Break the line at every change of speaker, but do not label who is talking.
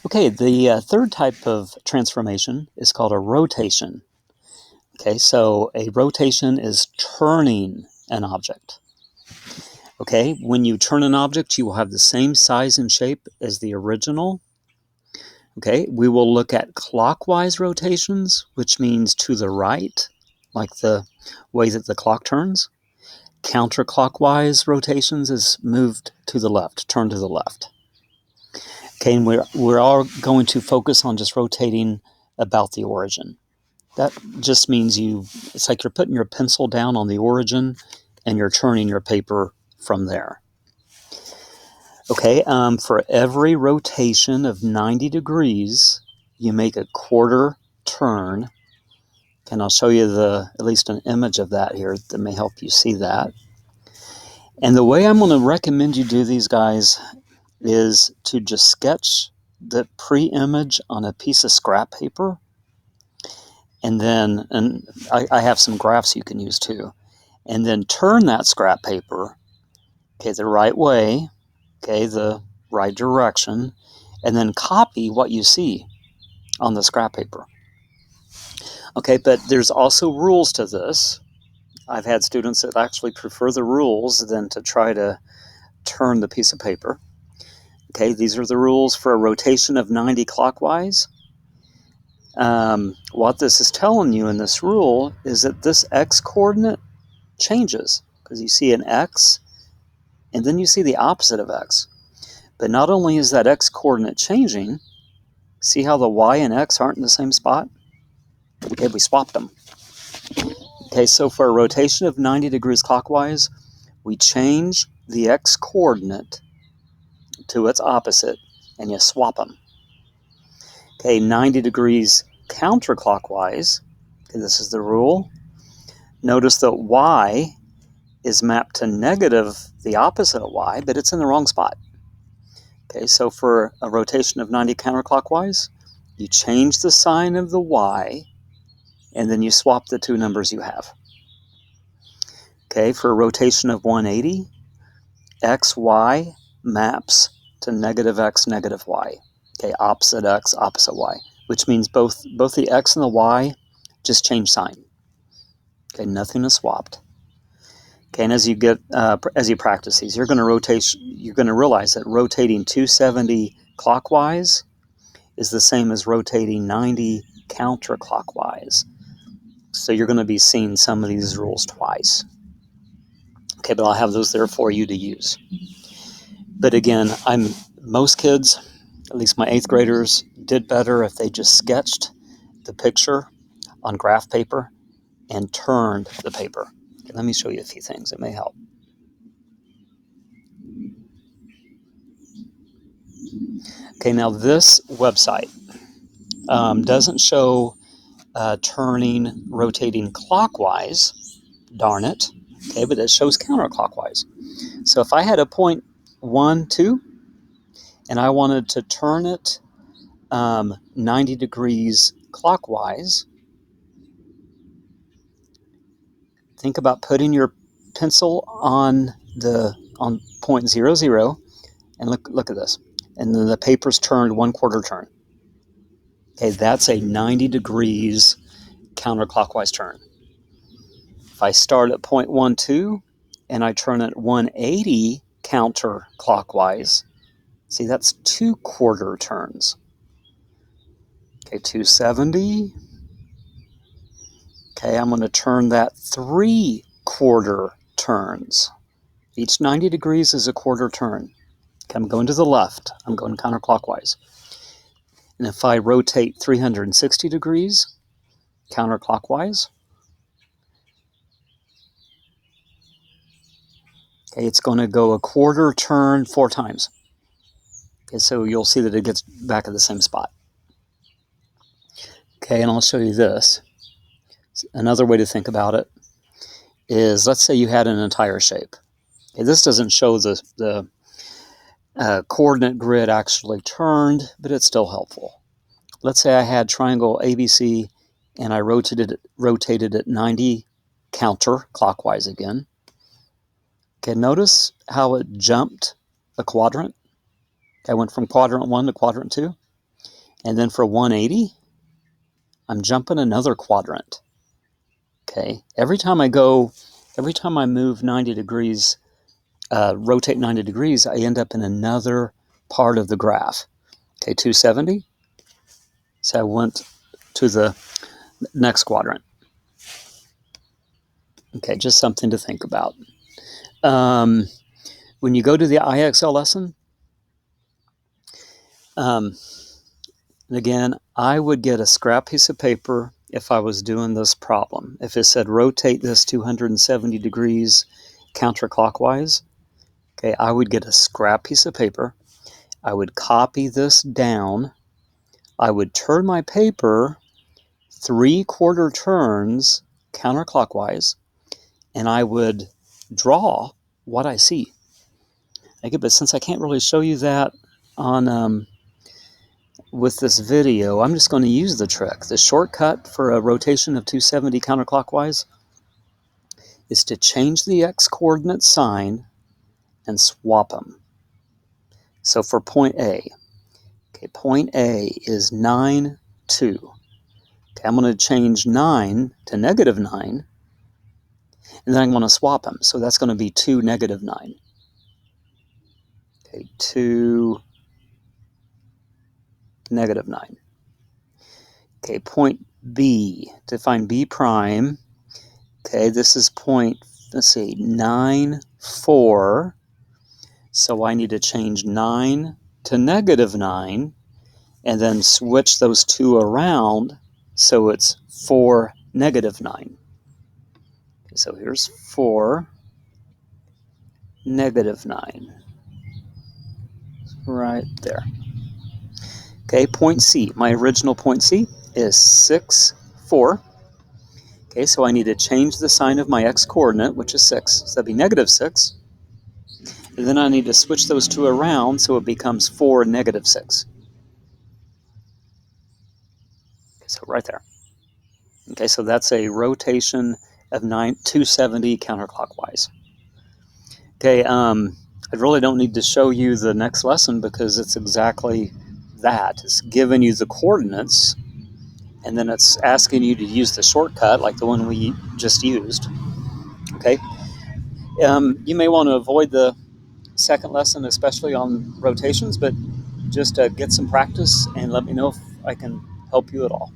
Okay, the third type of transformation is called a rotation. Okay, so a rotation is turning an object. Okay, when you turn an object, you will have the same size and shape as the original. Okay, we will look at clockwise rotations, which means to the right, like the way that the clock turns. Counterclockwise rotations is moved to the left, turn to the left. Okay, and we're all going to focus on just rotating about the origin. That just means it's like you're putting your pencil down on the origin and you're turning your paper from there. Okay, for every rotation of 90 degrees, you make a quarter turn. And I'll show you at least an image of that here that may help you see that. And the way I'm going to recommend you do these, guys, is to just sketch the pre-image on a piece of scrap paper. And I have some graphs you can use too. And then turn that scrap paper, okay, the right way, okay, the right direction, and then copy what you see on the scrap paper. Okay, but there's also rules to this. I've had students that actually prefer the rules than to try to turn the piece of paper. Okay, these are the rules for a rotation of 90 clockwise. What this is telling you in this rule is that this x coordinate changes, because you see an x and then you see the opposite of x. But not only is that x coordinate changing, see how the y and x aren't in the same spot? Okay, we swapped them. Okay, so for a rotation of 90 degrees clockwise, we change the x coordinate to its opposite and you swap them. Okay, 90 degrees counterclockwise, okay, this is the rule. Notice that y is mapped to negative, the opposite of y, but it's in the wrong spot. Okay, so for a rotation of 90 counterclockwise, you change the sign of the y, and then you swap the two numbers you have. Okay, for a rotation of 180, xy maps to negative x, negative y. Okay, opposite x, opposite y, which means both the x and the y just change sign. Okay, nothing is swapped. Okay, and as you practice these, you're going to realize that rotating 270 clockwise is the same as rotating 90 counterclockwise. So you're going to be seeing some of these rules twice. Okay, but I'll have those there for you to use. But again, most kids, at least my 8th graders, did better if they just sketched the picture on graph paper and turned the paper. Okay, let me show you a few things that may help. Okay, now this website doesn't show rotating clockwise, darn it, okay, but it shows counterclockwise. So if I had a point 1, 2, and I wanted to turn it 90 degrees clockwise, think about putting your pencil on point 0, 0, and look at this. And then the paper's turned 1/4 turn. Okay, that's a 90 degrees counterclockwise turn. If I start at point 1, 2, and I turn it 180 counterclockwise, see, that's 2/4 turns. Okay, 270. Okay, I'm going to turn that 3/4 turns. Each 90 degrees is a quarter turn. Okay, I'm going to the left. I'm going counterclockwise. And if I rotate 360 degrees counterclockwise, okay, it's going to go a quarter turn 4 times. Okay, so you'll see that it gets back at the same spot. Okay, and I'll show you this. Another way to think about it is, let's say you had an entire shape. Okay, this doesn't show the coordinate grid actually turned, but it's still helpful. Let's say I had triangle ABC and I rotated it 90 counterclockwise again. Okay, notice how it jumped a quadrant. I went from quadrant 1 to quadrant 2. And then for 180, I'm jumping another quadrant. Okay, every time I move 90 degrees, rotate 90 degrees, I end up in another part of the graph. Okay, 270. So I went to the next quadrant. Okay, just something to think about. When you go to the IXL lesson, again, I would get a scrap piece of paper if I was doing this problem. If it said rotate this 270 degrees counterclockwise, okay, I would get a scrap piece of paper. I would copy this down. I would turn my paper 3/4 turns counterclockwise, and I would draw what I see. Okay, but since I can't really show you that on with this video, I'm just going to use the trick. The shortcut for a rotation of 270 counterclockwise is to change the x-coordinate sign and swap them. So for point A, okay, point A is 9, 2. Okay, I'm going to change 9 to -9, and then I'm going to swap them. So that's going to be 2, -9. Okay, 2, -9. Okay, point B, to find B prime, okay, this is point, let's see, 9, 4. So I need to change 9 to -9, and then switch those two around so it's 4, -9. Okay, so here's 4, -9. Right there. Okay, point C. My original point C is 6, 4. Okay, so I need to change the sign of my x-coordinate, which is 6. So that'd be -6. And then I need to switch those two around so it becomes 4, -6. Okay, so right there. Okay, so that's a rotation of 270 counterclockwise. Okay, I really don't need to show you the next lesson because it's exactly that. It's giving you the coordinates, and then it's asking you to use the shortcut like the one we just used. Okay, you may want to avoid the second lesson, especially on rotations, but just get some practice and let me know if I can help you at all.